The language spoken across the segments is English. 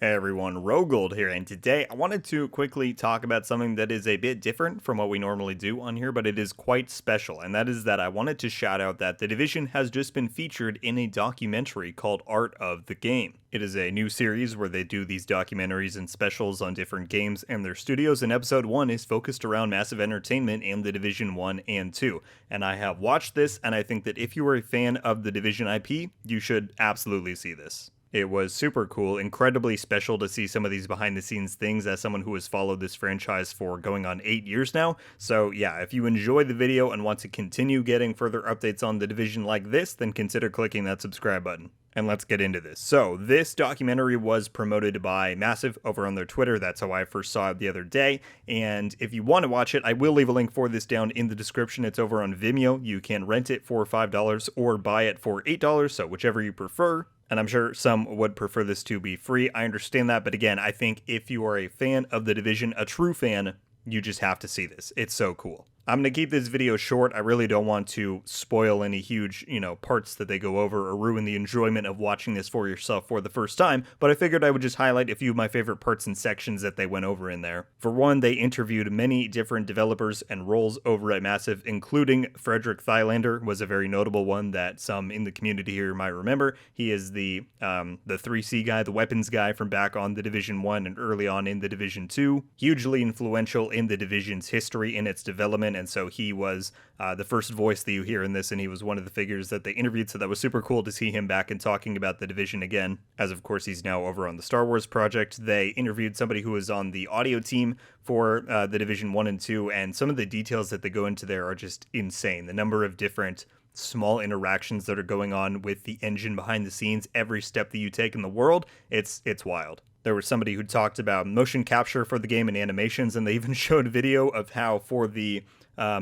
Hey everyone, RogueGold here, and today I wanted to quickly talk about something that is a bit different from what we normally do on here, but it is quite special, and that is that I wanted to shout out that The Division has just been featured in a documentary called Art of the Game. It is a new series where they do these documentaries and specials on different games and their studios, and episode 1 is focused around Massive Entertainment and The Division 1 and 2. And I have watched this, and I think that if you are a fan of the Division IP, you should absolutely see this. It was super cool, incredibly special to see some of these behind the scenes things as someone who has followed this franchise for going on 8 years now. So yeah, if you enjoy the video and want to continue getting further updates on The Division like this, then consider clicking that subscribe button. And let's get into this. So, this documentary was promoted by Massive over on their Twitter. That's how I first saw it the other day. And if you want to watch it, I will leave a link for this down in the description. It's over on Vimeo. You can rent it for $5 or buy it for $8, so whichever you prefer. And I'm sure some would prefer this to be free. I understand that, but again, I think if you are a fan of The Division, a true fan, you just have to see this. It's so cool. I'm going to keep this video short. I really don't want to spoil any huge, parts that they go over or ruin the enjoyment of watching this for yourself for the first time, but I figured I would just highlight a few of my favorite parts and sections that they went over in there. For one, they interviewed many different developers and roles over at Massive, including Frederick Thylander was a very notable one that some in the community here might remember. He is the 3C guy, the weapons guy from back on The Division 1 and early on in The Division 2. Hugely influential in The Division's history in its development, and so he was the first voice that you hear in this, and he was one of the figures that they interviewed, so that was super cool to see him back and talking about The Division again, as of course he's now over on the Star Wars project. They interviewed somebody who was on the audio team for The Division 1 and 2, and some of the details that they go into there are just insane. The number of different small interactions that are going on with the engine behind the scenes, every step that you take in the world, it's wild. There was somebody who talked about motion capture for the game and animations, and they even showed a video of how for the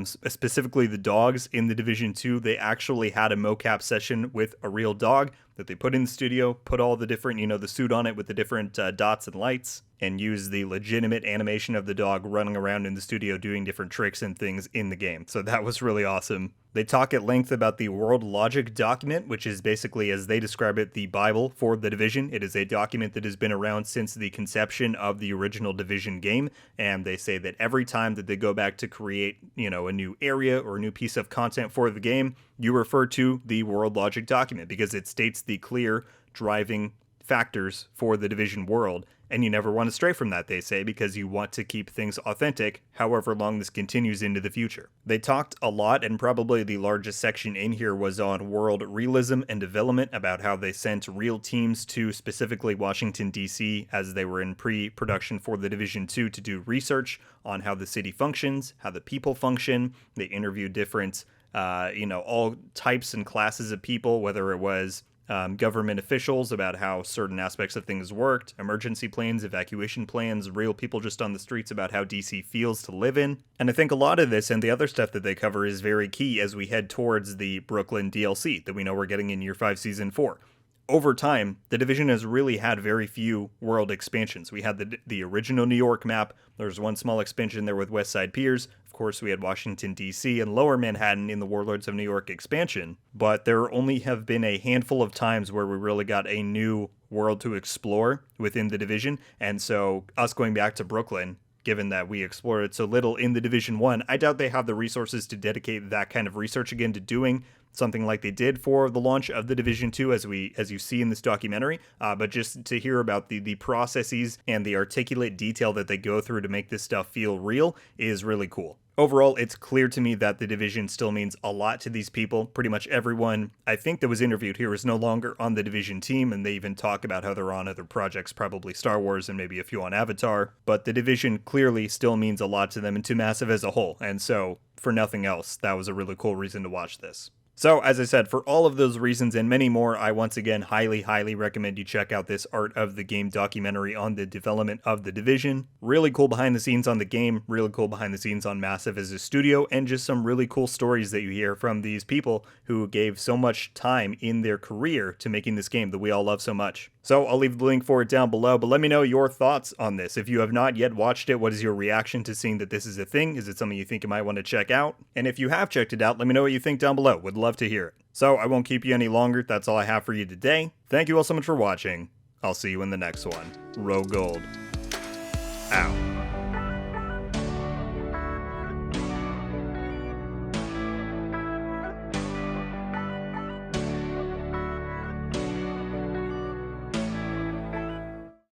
specifically the dogs in The Division 2, they actually had a mocap session with a real dog that they put in the studio, put all the different, the suit on it with the different dots and lights, and use the legitimate animation of the dog running around in the studio doing different tricks and things in the game. So that was really awesome. They talk at length about the World Logic document, which is basically, as they describe it, the Bible for The Division. It is a document that has been around since the conception of the original Division game, and they say that every time that they go back to create, a new area or a new piece of content for the game, you refer to the World Logic document because it states the clear driving factors for the Division world, and you never want to stray from that, they say, because you want to keep things authentic however long this continues into the future. They talked a lot, and probably the largest section in here was on world realism and development, about how they sent real teams to specifically Washington, D.C. as they were in pre-production for the Division 2 to do research on how the city functions, how the people function. They interviewed different, all types and classes of people, whether it was government officials about how certain aspects of things worked, emergency plans, evacuation plans, real people just on the streets about how DC feels to live in. And I think a lot of this and the other stuff that they cover is very key as we head towards the Brooklyn DLC that we know we're getting in Year 5 Season 4. Over time, The Division has really had very few world expansions. We had the original New York map. There was one small expansion there with West Side Piers. Of course, we had Washington, D.C. and Lower Manhattan in the Warlords of New York expansion. But there only have been a handful of times where we really got a new world to explore within The Division. And so us going back to Brooklyn, given that we explored it so little in The Division 1, I doubt they have the resources to dedicate that kind of research again to doing something like they did for the launch of The Division 2, as you see in this documentary, but just to hear about the processes and the articulate detail that they go through to make this stuff feel real is really cool. Overall, it's clear to me that The Division still means a lot to these people. Pretty much everyone I think that was interviewed here is no longer on the Division team, and they even talk about how they're on other projects, probably Star Wars and maybe a few on Avatar. But The Division clearly still means a lot to them and to Massive as a whole, and so, for nothing else, that was a really cool reason to watch this. So, as I said, for all of those reasons and many more, I once again highly recommend you check out this Art of the Game documentary on the development of The Division. Really cool behind the scenes on the game, really cool behind the scenes on Massive as a studio, and just some really cool stories that you hear from these people who gave so much time in their career to making this game that we all love so much. So I'll leave the link for it down below, but let me know your thoughts on this. If you have not yet watched it, what is your reaction to seeing that this is a thing? Is it something you think you might want to check out? And if you have checked it out, let me know what you think down below. Would love to hear it. So I won't keep you any longer. That's all I have for you today. Thank you all so much for watching. I'll see you in the next one. RogueGold out.